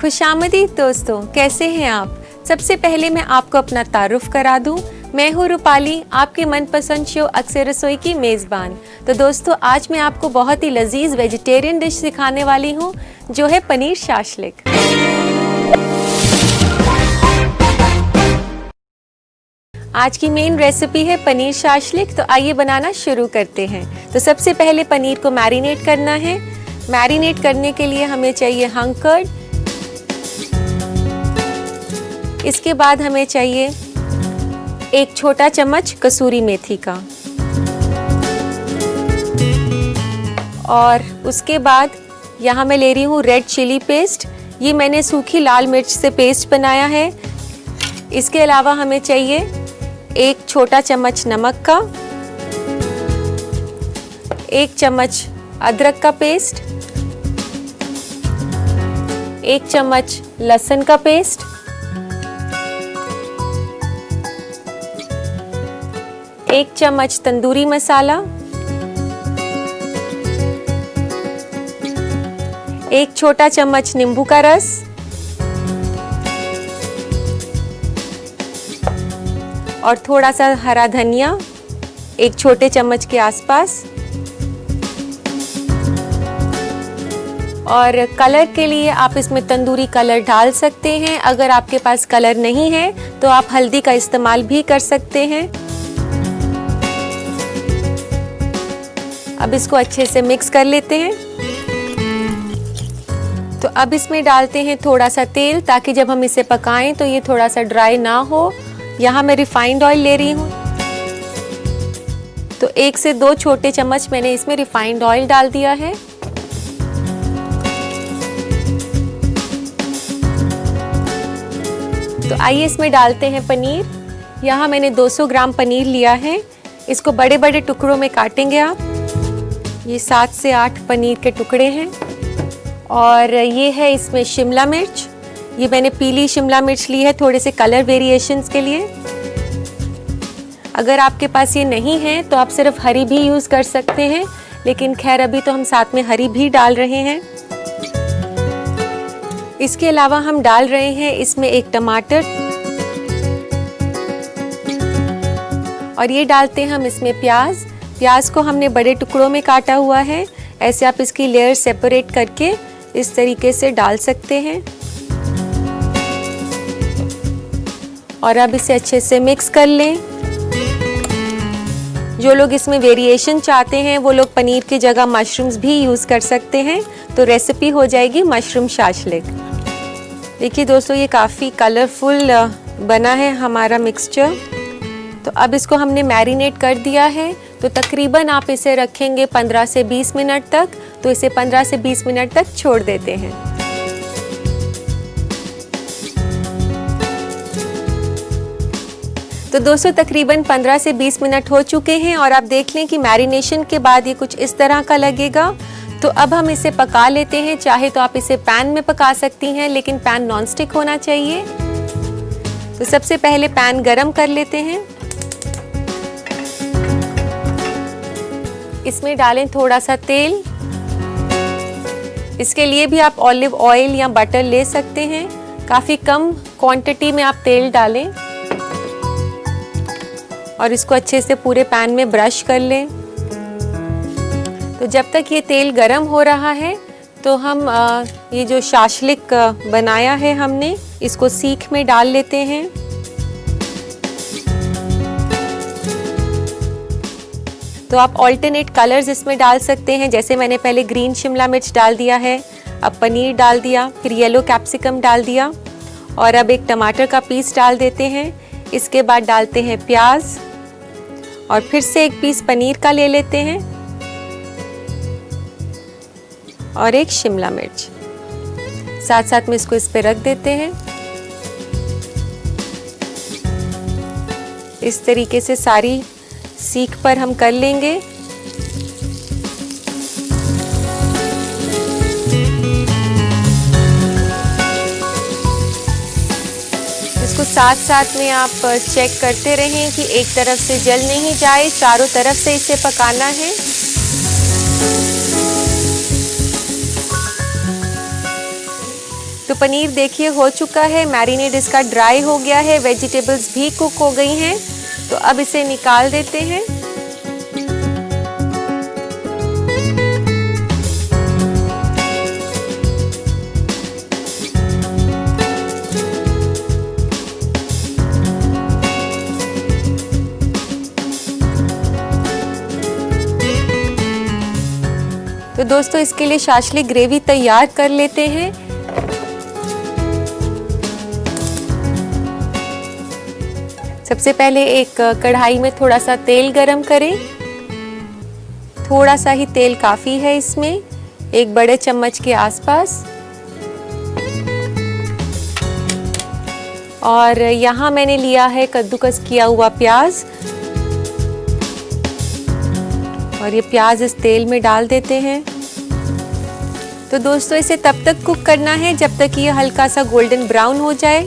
खुशामदीद दोस्तों, कैसे हैं आप। सबसे पहले मैं आपको अपना तारुफ करा दूं। मैं हूँ रूपाली, आपके मनपसंद शो अक्सर रसोई की मेज़बान। तो दोस्तों, आज मैं आपको बहुत ही लजीज वेजिटेरियन डिश सिखाने वाली हूँ, जो है पनीर शाशलिक। आज की मेन रेसिपी है पनीर शाशलिक। तो आइए बनाना शुरू करते हैं। तो सबसे पहले पनीर को मैरिनेट करना है। मैरिनेट करने के लिए हमें चाहिए हंग कर्ड। इसके बाद हमें चाहिए 1 छोटा चम्मच कसूरी मेथी का, और उसके बाद यहाँ मैं ले रही हूँ रेड चिली पेस्ट। ये मैंने सूखी लाल मिर्च से पेस्ट बनाया है। इसके अलावा हमें चाहिए 1 छोटा चम्मच नमक का, 1 चम्मच अदरक का पेस्ट, 1 चम्मच लहसुन का पेस्ट, 1 चम्मच तंदूरी मसाला, 1 छोटा चम्मच नींबू का रस, और थोड़ा सा हरा धनिया 1 छोटे चम्मच के आसपास। और कलर के लिए आप इसमें तंदूरी कलर डाल सकते हैं। अगर आपके पास कलर नहीं है तो आप हल्दी का इस्तेमाल भी कर सकते हैं। अब इसको अच्छे से मिक्स कर लेते हैं। तो अब इसमें डालते हैं थोड़ा सा तेल, ताकि जब हम इसे पकाएं तो ये थोड़ा सा ड्राई ना हो। यहाँ मैं रिफाइंड ऑयल ले रही हूँ। तो 1 से 2 छोटे चम्मच मैंने इसमें रिफाइंड ऑयल डाल दिया है। तो आइए इसमें डालते हैं पनीर। यहाँ मैंने 200 ग्राम पनीर लिया है। इसको बड़े बड़े टुकड़ों में काटेंगे आप। ये 7 से 8 पनीर के टुकड़े हैं। और ये है इसमें शिमला मिर्च। ये मैंने पीली शिमला मिर्च ली है, थोड़े से कलर वेरिएशंस के लिए। अगर आपके पास ये नहीं है तो आप सिर्फ हरी भी यूज़ कर सकते हैं, लेकिन खैर अभी तो हम साथ में हरी भी डाल रहे हैं। इसके अलावा हम डाल रहे हैं इसमें 1 टमाटर, और ये डालते हैं हम इसमें प्याज। प्याज को हमने बड़े टुकड़ों में काटा हुआ है। ऐसे आप इसकी लेयर सेपरेट करके इस तरीके से डाल सकते हैं। और अब इसे अच्छे से मिक्स कर लें। जो लोग इसमें वेरिएशन चाहते हैं वो लोग पनीर की जगह मशरूम्स भी यूज़ कर सकते हैं। तो रेसिपी हो जाएगी मशरूम शाशलिक। देखिए दोस्तों, ये काफ़ी कलरफुल बना है हमारा मिक्सचर। तो अब इसको हमने मैरिनेट कर दिया है। तो तकरीबन आप इसे रखेंगे 15 से 20 मिनट तक। तो इसे 15 से 20 मिनट तक छोड़ देते हैं। तो दोस्तों, तकरीबन 15 से 20 मिनट हो चुके हैं, और आप देख लें कि मैरिनेशन के बाद ये कुछ इस तरह का लगेगा। तो अब हम इसे पका लेते हैं। चाहे तो आप इसे पैन में पका सकती हैं, लेकिन पैन नॉनस्टिक होना चाहिए। तो सबसे पहले पैन गरम कर लेते हैं। इसमें डालें थोड़ा सा तेल। इसके लिए भी आप ऑलिव ऑयल या बटर ले सकते हैं। काफ़ी कम क्वांटिटी में आप तेल डालें, और इसको अच्छे से पूरे पैन में ब्रश कर लें। तो जब तक ये तेल गरम हो रहा है, तो हम ये जो शाशलिक बनाया है हमने, इसको सीख में डाल लेते हैं। तो आप ऑल्टरनेट कलर्स इसमें डाल सकते हैं। जैसे मैंने पहले ग्रीन शिमला मिर्च डाल दिया है, अब पनीर डाल दिया, फिर येलो कैप्सिकम डाल दिया, और अब 1 टमाटर का पीस डाल देते हैं। इसके बाद डालते हैं प्याज, और फिर से 1 पीस पनीर का ले लेते हैं, और 1 शिमला मिर्च। साथ साथ में इसको इस पे रख देते हैं। इस तरीके से सारी सीख पर हम कर लेंगे। इसको साथ साथ में आप चेक करते रहें कि एक तरफ से जल नहीं जाए, चारों तरफ से इसे पकाना है। तो पनीर देखिए हो चुका है, मैरिनेड इसका ड्राई हो गया है, वेजिटेबल्स भी कुक हो गई हैं। तो अब इसे निकाल देते हैं। तो दोस्तों इसके लिए शाशलिक ग्रेवी तैयार कर लेते हैं। सबसे पहले एक कढ़ाई में थोड़ा सा तेल गरम करें। थोड़ा सा ही तेल काफ़ी है इसमें, एक बड़े चम्मच के आसपास। और यहाँ मैंने लिया है कद्दूकस किया हुआ प्याज, और ये प्याज इस तेल में डाल देते हैं। तो दोस्तों इसे तब तक कुक करना है जब तक ये हल्का सा गोल्डन ब्राउन हो जाए।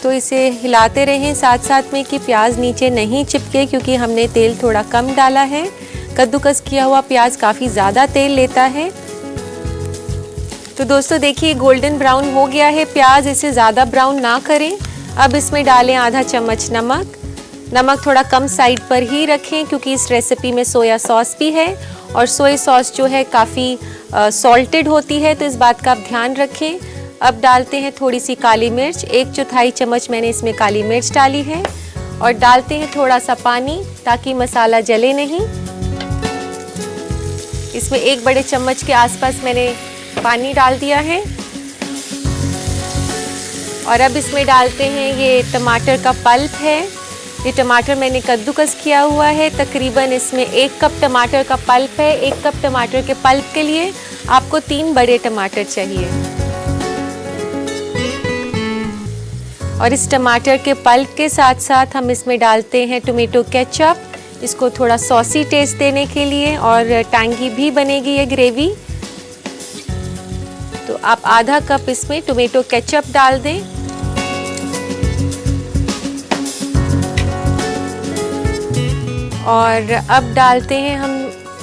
तो इसे हिलाते रहें साथ साथ में कि प्याज नीचे नहीं चिपके, क्योंकि हमने तेल थोड़ा कम डाला है। कद्दूकस किया हुआ प्याज काफ़ी ज़्यादा तेल लेता है। तो दोस्तों देखिए गोल्डन ब्राउन हो गया है प्याज, इसे ज़्यादा ब्राउन ना करें। अब इसमें डालें आधा चम्मच नमक। नमक थोड़ा कम साइड पर ही रखें, क्योंकि इस रेसिपी में सोया सॉस भी है, और सोया सॉस जो है काफ़ी सॉल्टेड होती है, तो इस बात का आप ध्यान रखें। अब डालते हैं थोड़ी सी काली मिर्च, 1/4 चम्मच मैंने इसमें काली मिर्च डाली है। और डालते हैं थोड़ा सा पानी ताकि मसाला जले नहीं। इसमें 1 बड़े चम्मच के आसपास मैंने पानी डाल दिया है। और अब इसमें डालते हैं ये टमाटर का पल्प है। ये टमाटर मैंने कद्दूकस किया हुआ है। तकरीबन इसमें 1 कप टमाटर का पल्प है। 1 कप टमाटर के पल्प के लिए आपको 3 बड़े टमाटर चाहिए। और इस टमाटर के पल्प के साथ साथ हम इसमें डालते हैं टोमेटो केचप, इसको थोड़ा सॉसी टेस्ट देने के लिए, और टैंगी भी बनेगी ये ग्रेवी। तो आप आधा कप इसमें टोमेटो केचप डाल दें। और अब डालते हैं हम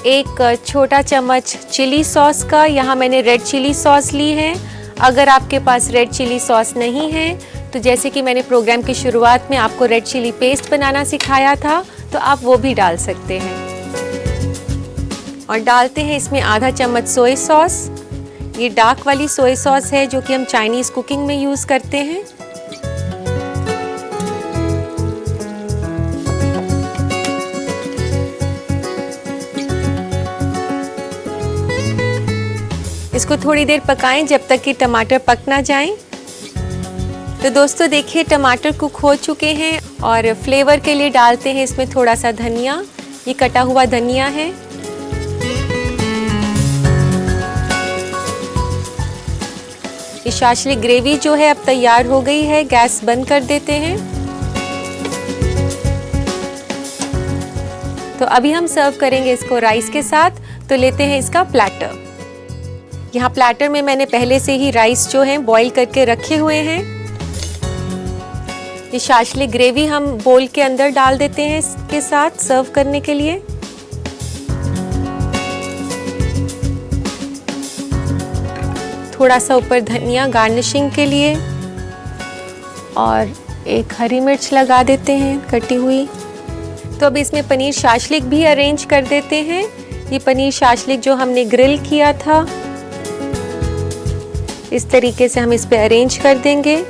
1 छोटा चम्मच चिली सॉस का। यहाँ मैंने रेड चिली सॉस ली है। अगर आपके पास रेड चिली सॉस नहीं है तो जैसे कि मैंने प्रोग्राम की शुरुआत में आपको रेड चिली पेस्ट बनाना सिखाया था, तो आप वो भी डाल सकते हैं। और डालते हैं इसमें आधा चम्मच सोया सॉस। ये डार्क वाली सोया सॉस है जो कि हम चाइनीज़ कुकिंग में यूज़ करते हैं। इसको थोड़ी देर पकाएं जब तक कि टमाटर पक ना जाएं। तो दोस्तों देखिए टमाटर कुक हो चुके हैं, और फ्लेवर के लिए डालते हैं इसमें थोड़ा सा धनिया। ये कटा हुआ धनिया है। ये शाशलिक ग्रेवी जो है अब तैयार हो गई है। गैस बंद कर देते हैं। तो अभी हम सर्व करेंगे इसको राइस के साथ। तो लेते हैं इसका प्लेटर। यहाँ प्लेटर में मैंने पहले से ही राइस जो है बॉईल करके रखे हुए हैं। ये शाशलिक ग्रेवी हम बोल के अंदर डाल देते हैं इसके साथ सर्व करने के लिए। थोड़ा सा ऊपर धनिया गार्निशिंग के लिए, और 1 हरी मिर्च लगा देते हैं कटी हुई। तो अब इसमें पनीर शाशलिक भी अरेंज कर देते हैं। ये पनीर शाशलिक जो हमने ग्रिल किया था, इस तरीके से हम इस पे अरेंज कर देंगे।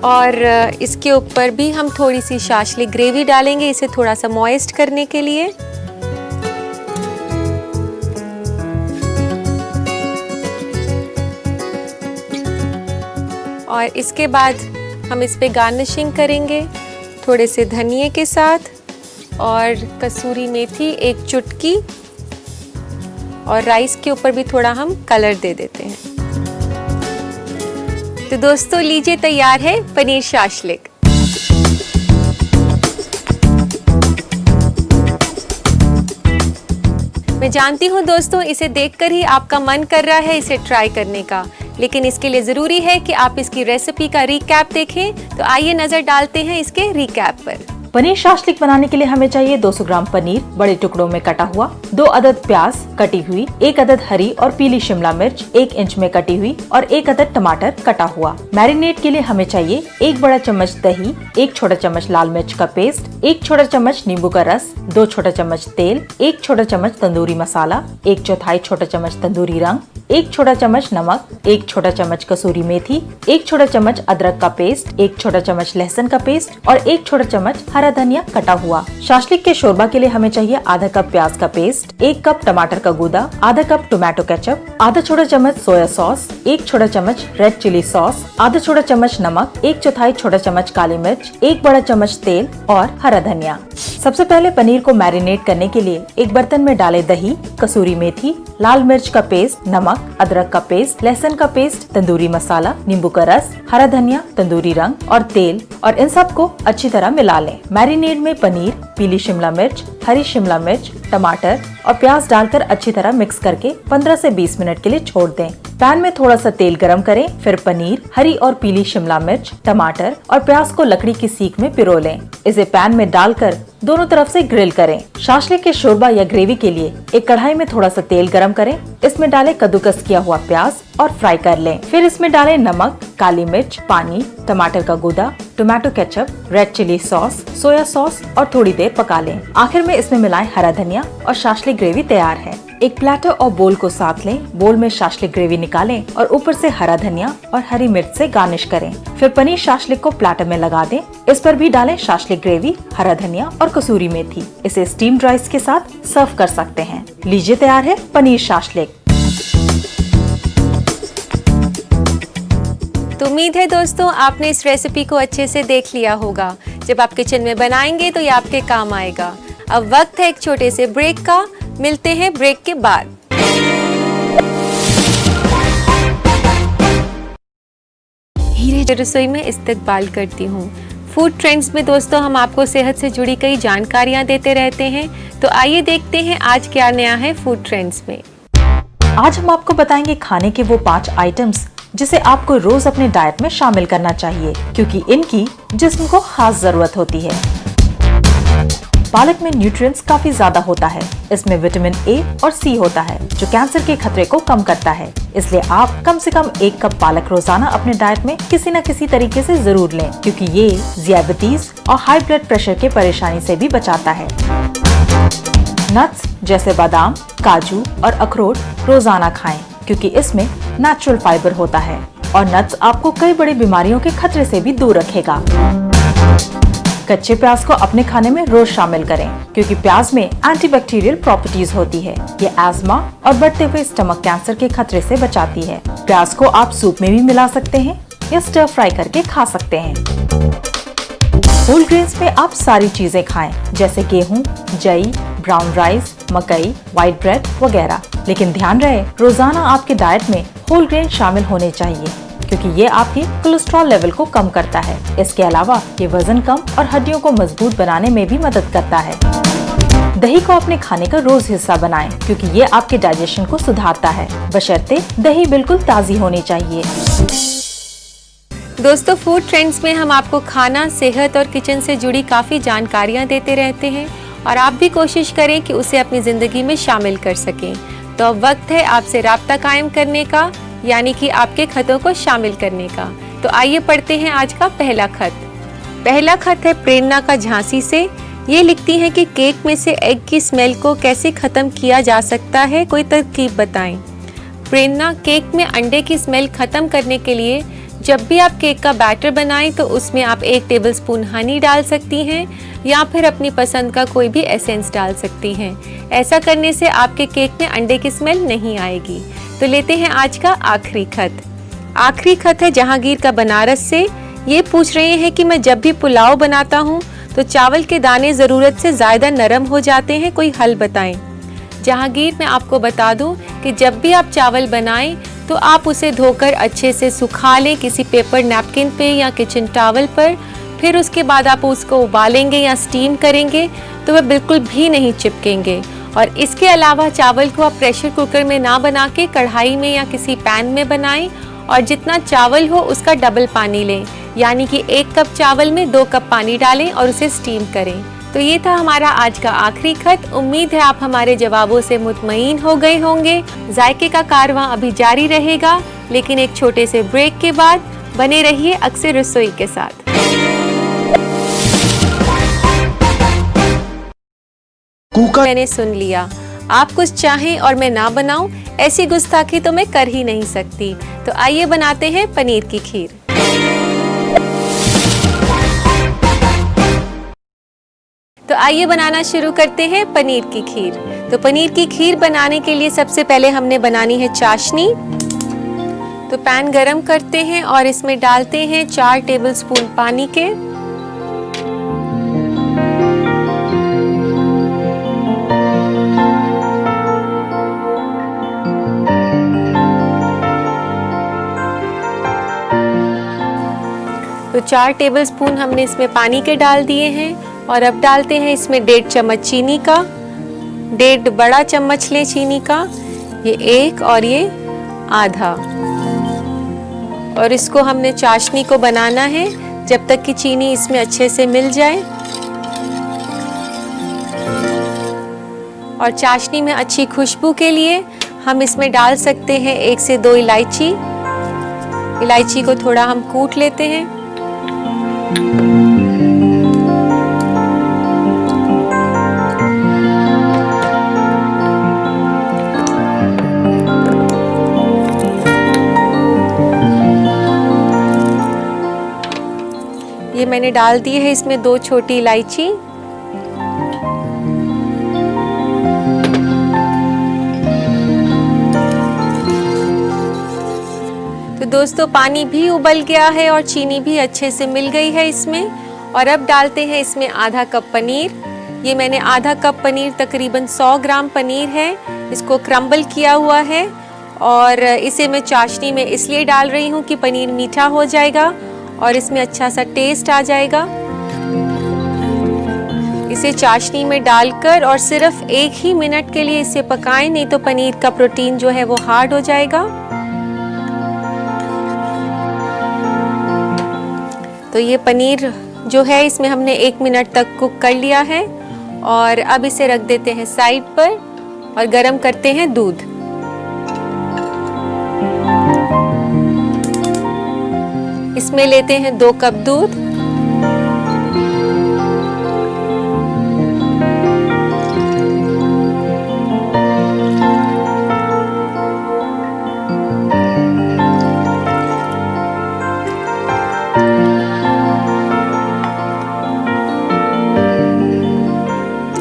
और इसके ऊपर भी हम थोड़ी सी शाशलिक ग्रेवी डालेंगे, इसे थोड़ा सा मॉइस्ट करने के लिए। और इसके बाद हम इस पे गार्निशिंग करेंगे थोड़े से धनिए के साथ, और कसूरी मेथी 1 चुटकी, और राइस के ऊपर भी थोड़ा हम कलर दे देते हैं। तो दोस्तों लीजिए तैयार है पनीर शाशलिक। मैं जानती हूँ दोस्तों इसे देखकर ही आपका मन कर रहा है इसे ट्राई करने का, लेकिन इसके लिए ज़रूरी है कि आप इसकी रेसिपी का रिकैप देखें। तो आइए नज़र डालते हैं इसके रिकैप पर। पनीर शाशलिक बनाने के लिए हमें चाहिए 200 ग्राम पनीर बड़े टुकड़ों में कटा हुआ, 2 अदद प्याज कटी हुई, 1 अदद हरी और पीली शिमला मिर्च 1 इंच में कटी हुई और 1 अदद टमाटर कटा हुआ। मैरिनेट के लिए हमें चाहिए 1 बड़ा चम्मच दही, 1 छोटा चम्मच लाल मिर्च का पेस्ट, 1 छोटा चम्मच नींबू का रस, 2 छोटा चम्मच तेल, 1 छोटा चम्मच तंदूरी मसाला, 1/4 छोटा चम्मच तंदूरी रंग, 1 छोटा चम्मच नमक, 1 छोटा चम्मच कसूरी मेथी, 1 छोटा चम्मच अदरक का पेस्ट, 1 छोटा चम्मच लहसुन का पेस्ट और 1 छोटा चम्मच हरा धनिया कटा हुआ। शाशलिक के शोरबा के लिए हमें चाहिए आधा कप प्याज का पेस्ट, 1 कप टमाटर का गूदा, आधा कप टोमेटो केचप, आधा छोटा चम्मच सोया सॉस, 1 छोटा चम्मच रेड चिली सॉस, आधा छोटा चम्मच नमक, 1/4 छोटा चम्मच काली मिर्च, 1 बड़ा चम्मच तेल और हरा धनिया। सबसे पहले पनीर को मैरिनेट करने के लिए एक बर्तन में डालें दही, कसूरी मेथी, लाल मिर्च का पेस्ट, नमक, अदरक का पेस्ट, लहसुन का पेस्ट, तंदूरी मसाला, नींबू का रस, हरा धनिया, तंदूरी रंग और तेल और इन सबको अच्छी तरह मिला लें। मैरिनेड में पनीर, पीली शिमला मिर्च, हरी शिमला मिर्च, टमाटर और प्याज डालकर अच्छी तरह मिक्स करके 15 से 20 मिनट के लिए छोड़ दें। पैन में थोड़ा सा तेल गरम करें, फिर पनीर, हरी और पीली शिमला मिर्च, टमाटर और प्याज को लकड़ी की सीख में पिरो लें। इसे पैन में डालकर दोनों तरफ से ग्रिल करें। शाशलिक के शोरबा या ग्रेवी के लिए एक कढ़ाई में थोड़ा सा तेल गरम करें, इसमें डालें कद्दूकस किया हुआ प्याज और फ्राई कर लें। फिर इसमें डालें नमक, काली मिर्च, पानी, टमाटर का गूदा, tomato ketchup, red chilli sauce, soya sauce और थोड़ी देर पका लें। आखिर में इसमें मिलाएं हरा धनिया और शाशलिक ग्रेवी तैयार है। एक प्लेटर और बोल को साथ लें, बोल में शाशलिक ग्रेवी निकालें और ऊपर से हरा धनिया और हरी मिर्च से गार्निश करें। फिर पनीर शाशलिक को प्लेटर में लगा दें, इस पर भी डालें शाशलिक ग्रेवी, हरा धनिया और कसूरी मेथी। इसे स्टीम्ड राइस के साथ सर्व कर सकते हैं। लीजिए तैयार है पनीर शाशलिक। तो उम्मीद है दोस्तों आपने इस रेसिपी को अच्छे से देख लिया होगा। जब आप किचन में बनाएंगे तो ये आपके काम आएगा। अब वक्त है एक छोटे से ब्रेक का, मिलते हैं ब्रेक के बाद। हीरे रसोई में इस्तकबाल करती हूँ। फूड ट्रेंड्स में दोस्तों हम आपको सेहत से जुड़ी कई जानकारियाँ देते रहते हैं, तो आइए देखते हैं आज क्या नया है फूड ट्रेंड्स में। आज हम आपको बताएंगे खाने के वो 5 आइटम्स जिसे आपको रोज अपने डाइट में शामिल करना चाहिए, क्योंकि इनकी जिस्म को खास जरूरत होती है। पालक में न्यूट्रिएंट्स काफी ज्यादा होता है। इसमें विटामिन ए और सी होता है जो कैंसर के खतरे को कम करता है। इसलिए आप कम से कम 1 कप पालक रोजाना अपने डाइट में किसी न किसी तरीके से जरूर लें, क्योंकि ये डायबिटीज और हाई ब्लड प्रेशर के परेशानी से भी बचाता है। नट्स जैसे बादाम, काजू और अखरोट रोजाना खाएं, क्योंकि इसमें नेचुरल फाइबर होता है और नट्स आपको कई बड़ी बीमारियों के खतरे से भी दूर रखेगा। कच्चे प्याज को अपने खाने में रोज शामिल करें, क्योंकि प्याज में एंटीबैक्टीरियल प्रॉपर्टीज होती है। ये एस्मा और बढ़ते हुए स्टमक कैंसर के खतरे से बचाती है। प्याज को आप सूप में भी मिला सकते हैं या स्टर फ्राई करके खा सकते हैं। होल ग्रेन्स में आप सारी चीजें खाएं, जैसे गेहूं, जई, ब्राउन राइस, मकई, व्हाइट ब्रेड वगैरह। लेकिन ध्यान रहे, रोजाना आपके डाइट में होल ग्रेन शामिल होने चाहिए, क्योंकि ये आपके कोलेस्ट्रॉल लेवल को कम करता है। इसके अलावा ये वजन कम और हड्डियों को मजबूत बनाने में भी मदद करता है। दही को अपने खाने का रोज हिस्सा बनाएं, क्योंकि ये आपके डाइजेशन को सुधारता है, बशर्ते दही बिल्कुल ताज़ी होनी चाहिए। दोस्तों फूड ट्रेंड्स में हम आपको खाना, सेहत और किचन से जुड़ी काफ़ी जानकारियाँ देते रहते हैं और आप भी कोशिश करें कि उसे अपनी ज़िंदगी में शामिल कर सकें। तो अब वक्त है आपसे राब्ता कायम करने का, यानी कि आपके खतों को शामिल करने का। तो आइए पढ़ते हैं आज का पहला खत। पहला खत है प्रेरणा का झांसी से। ये लिखती हैं कि केक में से एग की स्मेल को कैसे ख़त्म किया जा सकता है, कोई तरकीब बताएं। प्रेरणा, केक में अंडे की स्मेल ख़त्म करने के लिए जब भी आप केक का बैटर बनाएं तो उसमें आप 1 टेबलस्पून हनी डाल सकती हैं या फिर अपनी पसंद का कोई भी एसेंस डाल सकती हैं। ऐसा करने से आपके केक में अंडे की स्मेल नहीं आएगी। तो लेते हैं आज का आखिरी खत। आखिरी खत है जहांगीर का बनारस से। ये पूछ रहे हैं कि मैं जब भी पुलाव बनाता हूँ तो चावल के दाने ज़रूरत से ज़्यादा नरम हो जाते हैं, कोई हल बताएं। जहांगीर, मैं आपको बता दूं कि जब भी आप चावल बनाएं तो आप उसे धोकर अच्छे से सुखा लें किसी पेपर नैपकिन पे या किचन टॉवल पर। फिर उसके बाद आप उसको उबालेंगे या स्टीम करेंगे तो वह बिल्कुल भी नहीं चिपकेंगे। और इसके अलावा चावल को आप प्रेशर कुकर में ना बना के कढ़ाई में या किसी पैन में बनाएं और जितना चावल हो उसका डबल पानी लें। यानी कि 1 कप चावल में 2 कप पानी डालें और उसे स्टीम करें। तो ये था हमारा आज का आखिरी खत। उम्मीद है आप हमारे जवाबों से मुतमईन हो गए होंगे। जायके का कारवां अभी जारी रहेगा, लेकिन एक छोटे से ब्रेक के बाद बने रहिए अक्सर रसोई के साथ। मैंने सुन लिया, आप कुछ चाहें और मैं ना बनाऊं, ऐसी गुस्ताखी तो मैं कर ही नहीं सकती। तो आइए बनाते हैं पनीर की खीर। तो आइए बनाना शुरू करते हैं पनीर की खीर। तो पनीर की खीर बनाने के लिए सबसे पहले हमने बनानी है चाशनी। तो पैन गरम करते हैं और इसमें डालते हैं 4 टेबलस्पून पानी के। तो 4 टेबलस्पून हमने इसमें पानी के डाल दिए हैं और अब डालते हैं इसमें 1.5 चम्मच चीनी का। 1.5 बड़ा चम्मच लें चीनी का, ये 1 और ये आधा। और इसको हमने चाशनी को बनाना है जब तक कि चीनी इसमें अच्छे से मिल जाए। और चाशनी में अच्छी खुशबू के लिए हम इसमें डाल सकते हैं 1 से 2 इलायची। इलायची को थोड़ा हम कूट लेते हैं। ये मैंने डाल दी है इसमें 2 छोटी इलायची। तो दोस्तों पानी भी उबल गया है और चीनी भी अच्छे से मिल गई है इसमें। और अब डालते हैं इसमें आधा कप पनीर। ये मैंने आधा कप पनीर, तकरीबन 100 ग्राम पनीर है, इसको क्रम्बल किया हुआ है। और इसे मैं चाशनी में इसलिए डाल रही हूँ कि पनीर मीठा हो जाएगा और इसमें अच्छा सा टेस्ट आ जाएगा। इसे चाशनी में डालकर और सिर्फ 1 ही मिनट के लिए इसे पकाएं, नहीं तो पनीर का प्रोटीन जो है वो हार्ड हो जाएगा। तो ये पनीर जो है इसमें हमने 1 मिनट तक कुक कर लिया है और अब इसे रख देते हैं साइड पर और गरम करते हैं दूध। इसमें लेते हैं 2 कप दूध।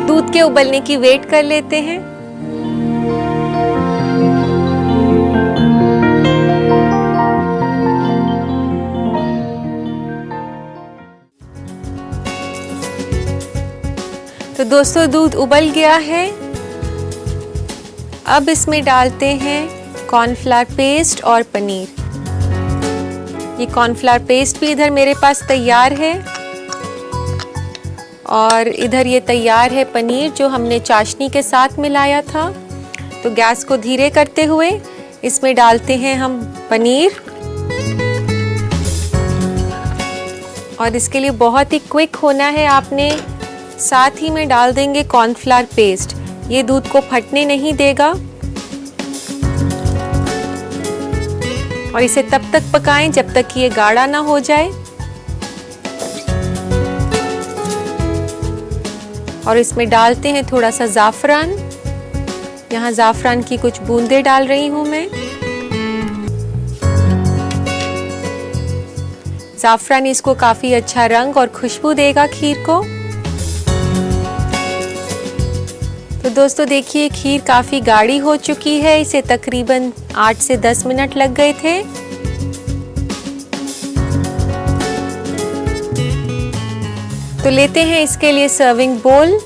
दूध के उबलने की वेट कर लेते हैं। तो दोस्तों दूध उबल गया है। अब इसमें डालते हैं कॉर्नफ्लावर पेस्ट और पनीर। ये कॉर्नफ्लावर पेस्ट भी इधर मेरे पास तैयार है और इधर ये तैयार है पनीर जो हमने चाशनी के साथ मिलाया था। तो गैस को धीरे करते हुए इसमें डालते हैं हम पनीर और इसके लिए बहुत ही क्विक होना है आपने। साथ ही में डाल देंगे कॉर्नफ्लावर पेस्ट, ये दूध को फटने नहीं देगा। और इसे तब तक पकाएं जब तक कि ये गाढ़ा ना हो जाए। और इसमें डालते हैं थोड़ा सा ज़ाफ़रान। यहाँ ज़ाफ़रान की कुछ बूंदें डाल रही हूँ मैं। ज़ाफ़रान इसको काफ़ी अच्छा रंग और खुशबू देगा खीर को। तो दोस्तों देखिए खीर काफ़ी गाढ़ी हो चुकी है। इसे तकरीबन 8 से 10 मिनट लग गए थे। तो लेते हैं इसके लिए सर्विंग बोल।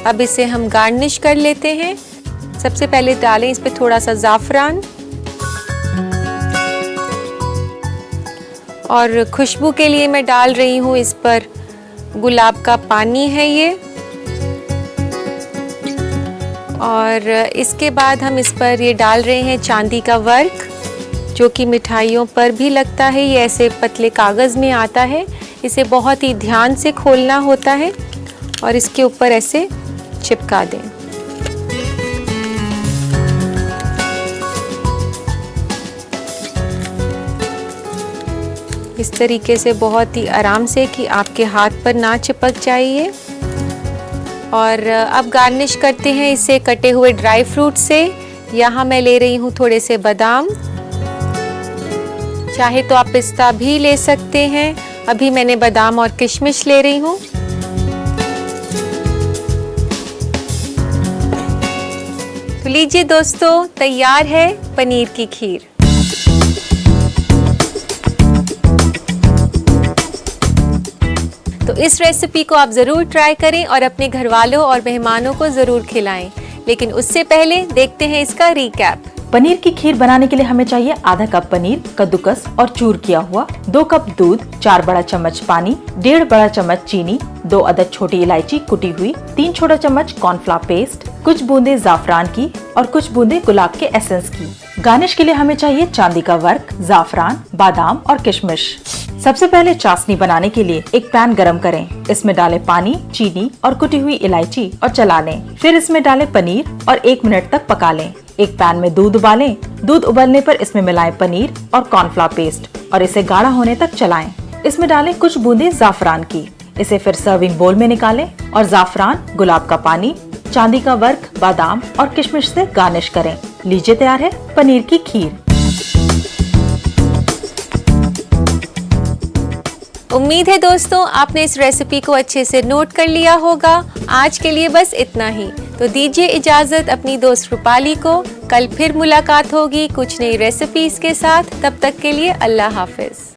अब इसे हम गार्निश कर लेते हैं। सबसे पहले डालें इस पे थोड़ा सा ज़ाफ़रान और खुशबू के लिए मैं डाल रही हूँ इस पर गुलाब का पानी है ये। और इसके बाद हम इस पर ये डाल रहे हैं चांदी का वर्क, जो कि मिठाइयों पर भी लगता है। ये ऐसे पतले कागज़ में आता है, इसे बहुत ही ध्यान से खोलना होता है और इसके ऊपर ऐसे चिपका दें। इस तरीके से बहुत ही आराम से कि आपके हाथ पर ना चिपक जाए ये। और अब गार्निश करते हैं इसे कटे हुए ड्राई फ्रूट से। यहाँ मैं ले रही हूँ थोड़े से बादाम, चाहे तो आप पिस्ता भी ले सकते हैं। अभी मैंने बादाम और किशमिश ले रही हूँ। तो लीजिए दोस्तों, तैयार है पनीर की खीर। तो इस रेसिपी को आप ज़रूर ट्राई करें और अपने घर वालों और मेहमानों को ज़रूर खिलाएं। लेकिन उससे पहले देखते हैं इसका रिकैप। पनीर की खीर बनाने के लिए हमें चाहिए आधा कप पनीर कद्दूकस और चूर किया हुआ, 2 कप दूध, 4 बड़ा चम्मच पानी, 1.5 बड़ा चम्मच चीनी, 2 अदद छोटी इलायची कुटी हुई, 3 छोटा चम्मच कॉर्नफ्लावर पेस्ट, कुछ बूंदे जाफरान की और कुछ बूंदे गुलाब के एसेंस की। गार्निश के लिए हमें चाहिए चांदी का वर्क, जाफरान, बादाम और किशमिश। सबसे पहले चाशनी बनाने के लिए एक पैन गरम करें। इसमें डालें पानी, चीनी और कुटी हुई इलायची और चला लें। फिर इसमें डालें पनीर और 1 मिनट तक पका लें। एक पैन में दूध उबालें। दूध उबलने पर इसमें मिलाएं पनीर और कॉर्नफ्लावर पेस्ट और इसे गाढ़ा होने तक चलाएं। इसमें डालें कुछ बूंदे जाफरान की। इसे फिर सर्विंग बोल में निकालें और जाफरान, गुलाब का पानी, चांदी का वर्क, बादाम और किशमिश से गार्निश करें। लीजिए तैयार है पनीर की खीर। उम्मीद है दोस्तों आपने इस रेसिपी को अच्छे से नोट कर लिया होगा। आज के लिए बस इतना ही। तो दीजिए इजाज़त अपनी दोस्त रूपाली को। कल फिर मुलाकात होगी कुछ नई रेसिपीज के साथ। तब तक के लिए अल्लाह हाफिज।